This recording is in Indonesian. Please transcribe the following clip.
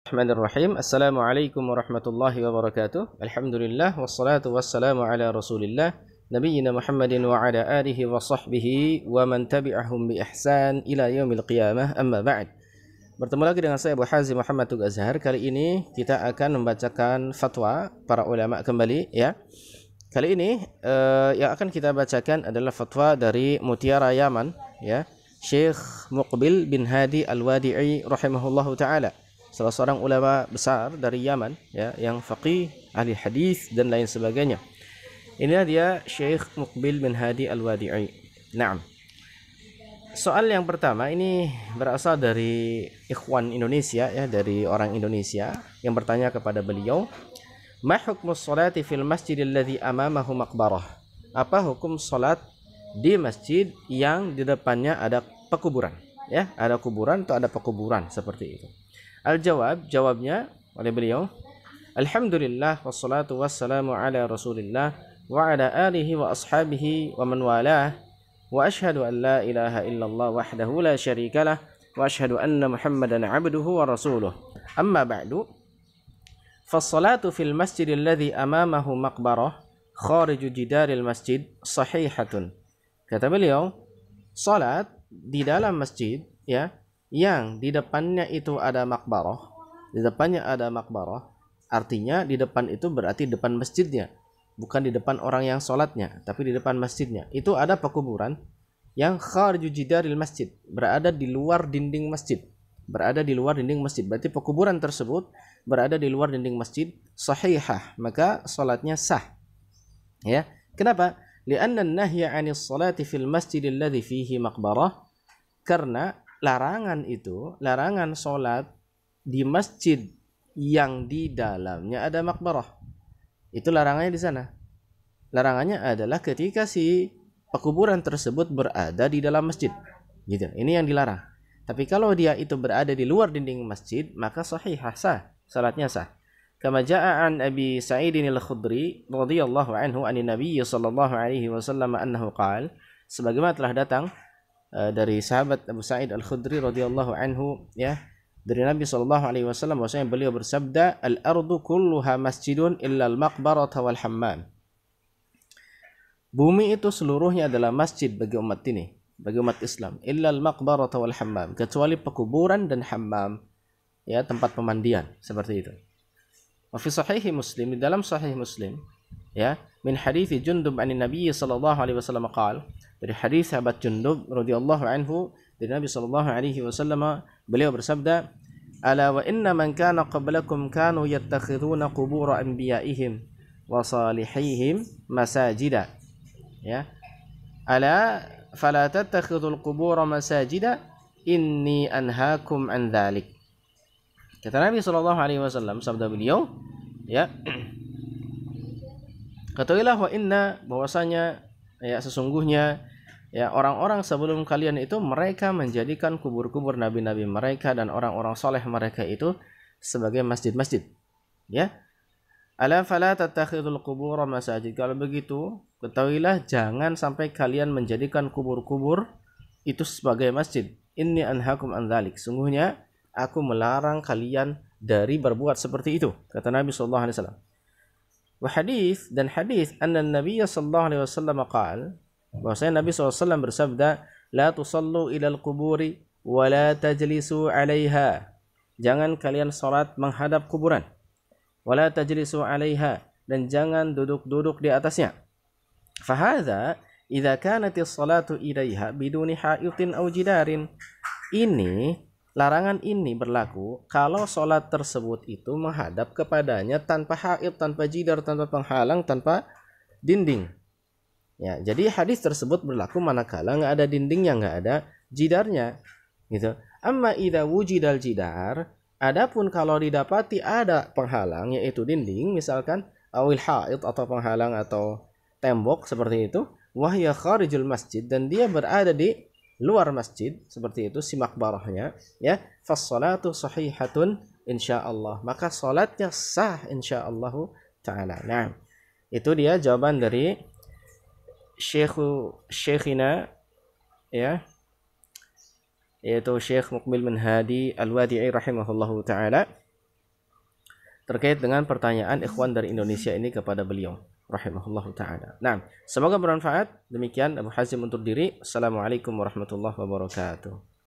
Bismillahirrahmanirrahim. Assalamualaikum warahmatullahi wabarakatuh. Alhamdulillah wassalatu wassalamu ala Rasulillah nabiyyina Muhammadin wa ala alihi wa sahbihi wa man tabi'ahum bi ihsan ila yaumil qiyamah. Amma ba'd. Bertemu lagi dengan saya Abu Hazim Muhammad Tugh Azhar. Kali ini kita akan membacakan fatwa para ulama kembali ya. Kali ini yang akan kita bacakan adalah fatwa dari Mutiara Yaman ya, Syekh Muqbil bin Hadi Al-Wadi'i rahimahullahu taala. Salah seorang ulama besar dari Yaman ya, yang faqih, ahli hadis dan lain sebagainya. Inilah dia Syekh Muqbil bin Hadi Al-Wadi'i. Naam. Soal yang pertama ini berasal dari ikhwan Indonesia ya, dari orang Indonesia yang bertanya kepada beliau, "Ma hukmus sholati fil masjidil ladzi amamahu maqbarah?" Apa hukum salat di masjid yang di depannya ada pekuburan? Ya, ada kuburan atau ada pekuburan seperti itu. Jawabnya oleh beliau, Alhamdulillah wassalatu wassalamu ala Rasulillah wa ala alihi wa ashabihi wa man walah wa ashhadu an la ilaha illallah wahdahu la syarikalah wa ashhadu anna Muhammadan abduhu wa rasuluh. Amma ba'du. Fassalatu fil masjidil ladzi amamahu maqbarah khariju jidaril masjid sahihatun. Kata beliau, salat di dalam masjid ya, yang di depannya itu ada makbarah, di depannya ada makbarah, artinya di depan itu berarti depan masjidnya, bukan di depan orang yang sholatnya, tapi di depan masjidnya. Itu ada pekuburan yang khariju jidaril masjid, berada di luar dinding masjid, berada di luar dinding masjid. Berarti pekuburan tersebut berada di luar dinding masjid, sahihah, maka sholatnya sah. Ya, kenapa? Li'anna an-nahya 'anis sholati fil masjidil ladzi fihi maqbarah, karena larangan itu, larangan sholat di masjid yang di dalamnya ada makbarah. Itu larangannya di sana. Larangannya adalah ketika si pekuburan tersebut berada di dalam masjid. Gitu. Ini yang dilarang. Tapi kalau dia itu berada di luar dinding masjid, maka sahih, sah, salatnya sah. Kama jaa an Abi Sa'idin Al-Khudri radhiyallahu anhu anin Nabi sallallahu alaihi wasallam annahu qala, sebagaimana telah datang dari sahabat Abu Sa'id Al-Khudri radhiyallahu anhu ya, dari Nabi sallallahu alaihi wasallam bahwasanya beliau bersabda, "Al-ardu kulluha masjidun illa al-maqbarata wal hammam." Bumi itu seluruhnya adalah masjid bagi umat ini, bagi umat Islam, illa al-maqbarata wal hammam, kecuali pekuburan dan hammam ya, tempat pemandian seperti itu. Wa fi sahih Muslim, di dalam sahih Muslim ya, min hadithi Jundub anin Nabi sallallahu alaihi wasallam qala, dari hadis sahabat Jundub radhiyallahu anhu dari Nabi sallallahu alaihi wasallam, beliau bersabda, "Ala wa inna man kana qablakum kanu yattakhiduna qubur anbiya'ihim wa salihihim masajida." Ya. "Ala fala tattakhidul qubur masajida inni anhaakum an dzalik." Kata Nabi sallallahu alaihi wasallam, sabda beliau, ya, ketahuilah wa inna, bahwasanya ya sesungguhnya ya orang-orang sebelum kalian itu mereka menjadikan kubur-kubur nabi-nabi mereka dan orang-orang soleh mereka itu sebagai masjid-masjid. Ya. Ala fala tattakhidul qubur masajid. Kalau begitu, ketahuilah jangan sampai kalian menjadikan kubur-kubur itu sebagai masjid. Inni anhaakum an dzalik. Sungguhnya aku melarang kalian dari berbuat seperti itu, kata Nabi sallallahu alaihi wasallam. Wa hadis, dan hadis anna Nabi sallallahu alaihi wasallam qaal, bahwasanya Nabi sallallahu alaihi wasallam bersabda, la tusallu ilal quburi wa la tajlisu 'alaiha. Jangan kalian salat menghadap kuburan. Wa la tajlisu 'alaiha, dan jangan duduk-duduk di atasnya. Fa hadza idza kanat as-salatu ilaiha biduni ha'itin aw jidarin. Ini, larangan ini berlaku kalau sholat tersebut itu menghadap kepadanya tanpa haid, tanpa jidar, tanpa penghalang, tanpa dinding. Ya, jadi hadis tersebut berlaku manakala nggak ada dindingnya, nggak ada jidarnya, gitu. Amma idza wujidal jidar, adapun kalau didapati ada penghalang yaitu dinding, misalkan awil haid atau penghalang atau tembok seperti itu, wahya kharijul masjid, dan dia berada di luar masjid seperti itu si makbarahnya ya, fassalatu sahihatun insyaallah, maka salatnya sah insyaallah taala. Nah, itu dia jawaban dari syekhina ya, yaitu Syekh Muqbil bin Hadi Al-Wadi'i rahimahullahu taala. terkait dengan pertanyaan ikhwan dari Indonesia ini kepada beliau rahimahullahu taala. Nah, semoga bermanfaat. Demikian Abu Hazim undur diri. Assalamualaikum warahmatullahi wabarakatuh.